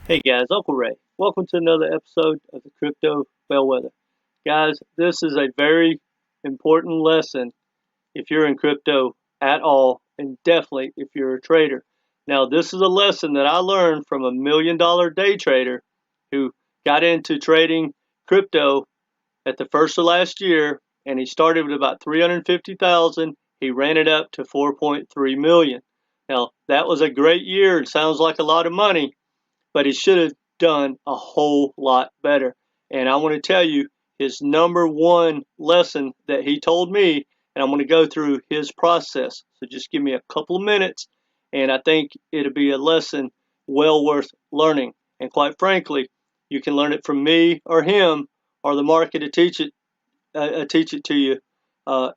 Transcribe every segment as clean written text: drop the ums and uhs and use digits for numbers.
Hey guys, Uncle Ray. Welcome to another episode of the Crypto Bellwether. Guys, this is a very important lesson if you're in crypto at all, and definitely if you're a trader. Now, this is a lesson that I learned from a $1 million day trader who got into trading crypto at the first of last year, and he started with about 350,000. He ran it up to 4.3 million. Now, that was a great year. It sounds like a lot of money, but he should have done a whole lot better. And I want to tell you his number one lesson that he told me, and I'm going to go through his process. So just give me a couple of minutes, and I think it'll be a lesson well worth learning. And quite frankly, you can learn it from me or him or the market to teach it to you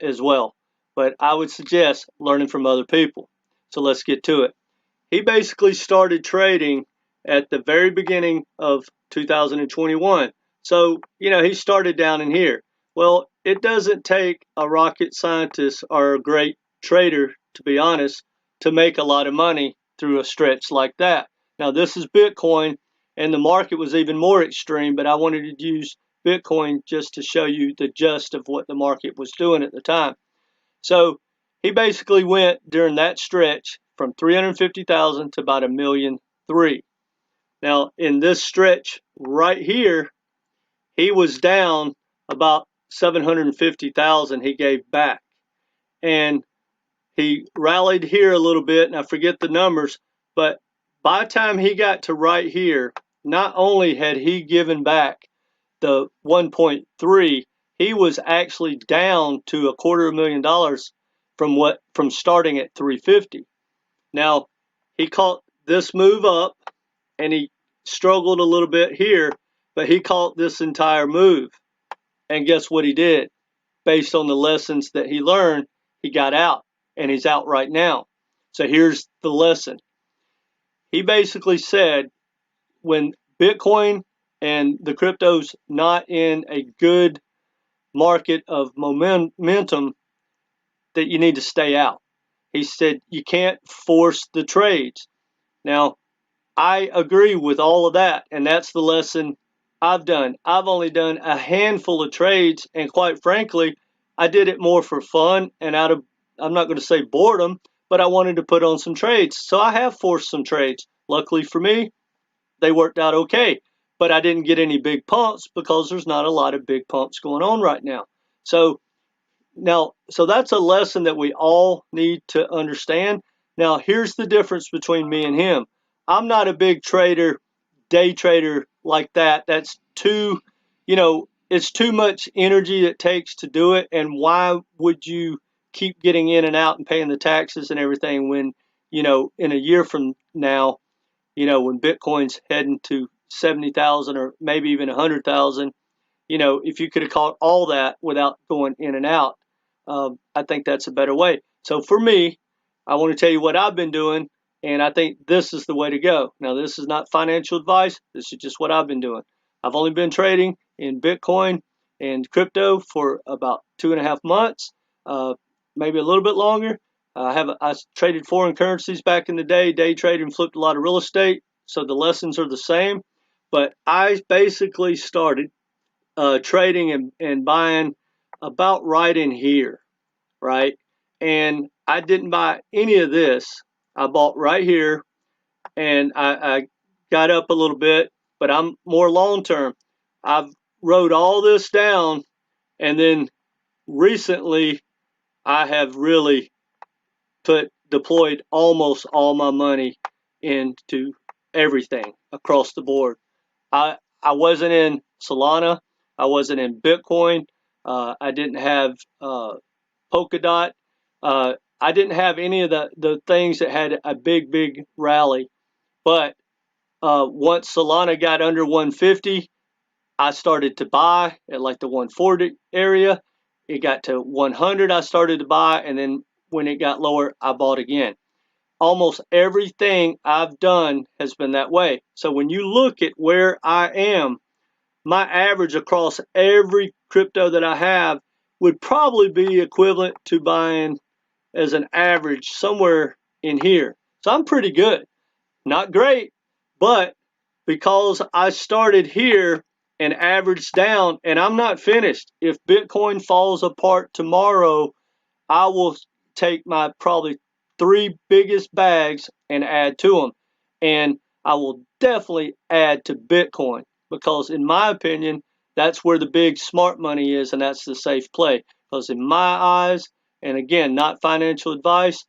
as well. But I would suggest learning from other people. So let's get to it. He basically started trading at the very beginning of 2021. So, he started down in here. Well, it doesn't take a rocket scientist or a great trader, to be honest, to make a lot of money through a stretch like that. Now, this is Bitcoin, and the market was even more extreme, but I wanted to use Bitcoin just to show you the gist of what the market was doing at the time. So he basically went during that stretch from 350,000 to about 1,000,003. Now, in this stretch right here, he was down about 750,000 he gave back. And he rallied here a little bit, and I forget the numbers, but by the time he got to right here, not only had he given back the 1.3, he was actually down to $250,000 from starting at 350. Now, he caught this move up, and he struggled a little bit here, but he caught this entire move. And guess what he did? Based on the lessons that he learned, he got out, and he's out right now. So here's the lesson. He basically said when Bitcoin and the crypto's not in a good market of momentum, that you need to stay out. He said you can't force the trades. Now, I agree with all of that, and that's the lesson I've done. I've only done a handful of trades, and quite frankly, I did it more for fun and out of, I'm not going to say boredom, but I wanted to put on some trades. So I have forced some trades. Luckily for me, they worked out okay, but I didn't get any big pumps because there's not a lot of big pumps going on right now. So so that's a lesson that we all need to understand. Now, here's the difference between me and him. I'm not a big trader, day trader like that. That's too, it's too much energy it takes to do it. And why would you keep getting in and out and paying the taxes and everything when, in a year from now, when Bitcoin's heading to 70,000 or maybe even 100,000, if you could have caught all that without going in and out, I think that's a better way. So for me, I want to tell you what I've been doing, and I think this is the way to go. Now, this is not financial advice. This is just what I've been doing. I've only been trading in Bitcoin and crypto for about 2.5 months, maybe a little bit longer. I traded foreign currencies back in the day traded and flipped a lot of real estate, so the lessons are the same. But I basically started trading and buying about right in here, right? And I didn't buy any of this. I bought right here, and I got up a little bit, but I'm more long term. I've wrote all this down, and then recently I have really deployed almost all my money into everything across the board. I wasn't in Solana. I wasn't in Bitcoin. I didn't have Polkadot. I didn't have any of the things that had a big rally. But once Solana got under 150, I started to buy at like the 140 area. It got to 100, I started to buy, and then when it got lower, I bought again. Almost everything I've done has been that way. So when you look at where I am, my average across every crypto that I have would probably be equivalent to buying as an average somewhere in here. So I'm pretty good. Not great, but because I started here and averaged down, and I'm not finished. If Bitcoin falls apart tomorrow, I will take my probably 3 biggest bags and add to them. And I will definitely add to Bitcoin because, in my opinion, that's where the big smart money is, and that's the safe play. Because, in my eyes, and again, not financial advice,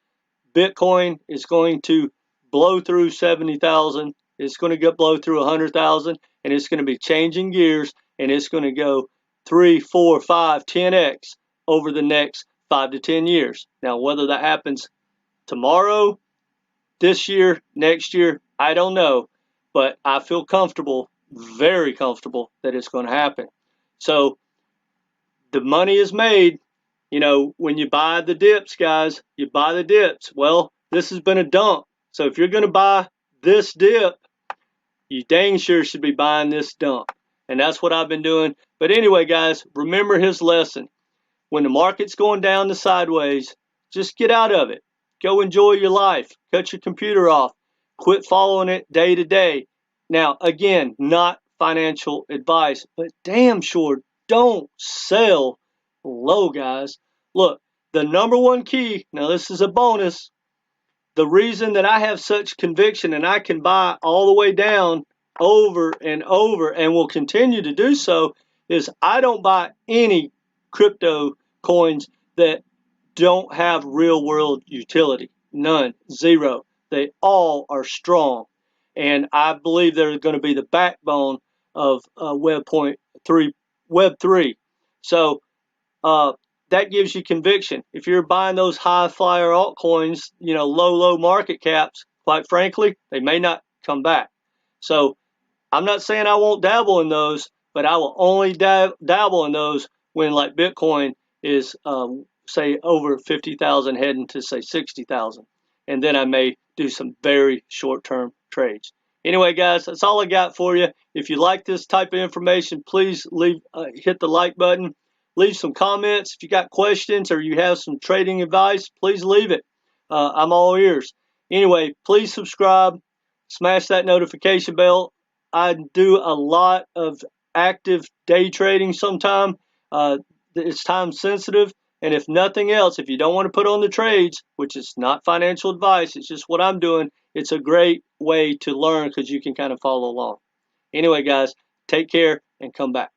Bitcoin is going to blow through 70,000. It's going to blow through 100,000, and it's going to be changing gears, and it's going to go 3, 4, 5, 10x over the next 5 to 10 years. Now, whether that happens tomorrow, this year, next year, I don't know, but I feel comfortable, very comfortable, that it's going to happen. So the money is made. You know, when you buy the dips, guys, you buy the dips. Well, this has been a dump. So if you're going to buy this dip, you dang sure should be buying this dump. And that's what I've been doing. But anyway, guys, remember his lesson. When the market's going down the sideways, just get out of it. Go enjoy your life. Cut your computer off. Quit following it day to day. Now, again, not financial advice, but damn sure don't sell low, guys. Look, the number one key, now this is a bonus, the reason that I have such conviction and I can buy all the way down over and over and will continue to do so is I don't buy any crypto coins that don't have real world utility. None. Zero. They all are strong. And I believe they're going to be the backbone of Web3. So that gives you conviction. If you're buying those high flyer altcoins, you know, low market caps, quite frankly, they may not come back. So I'm not saying I won't dabble in those, but I will only dabble in those when, like, Bitcoin is, say, over 50,000 heading to, say, 60,000. And then I may do some very short-term trades. Anyway, guys, that's all I got for you. If you like this type of information, please hit the like button. Leave some comments. If you got questions or you have some trading advice, please leave it. I'm all ears. Anyway, please subscribe. Smash that notification bell. I do a lot of active day trading sometime. It's time sensitive. And if nothing else, if you don't want to put on the trades, which is not financial advice, it's just what I'm doing, it's a great way to learn because you can kind of follow along. Anyway, guys, take care and come back.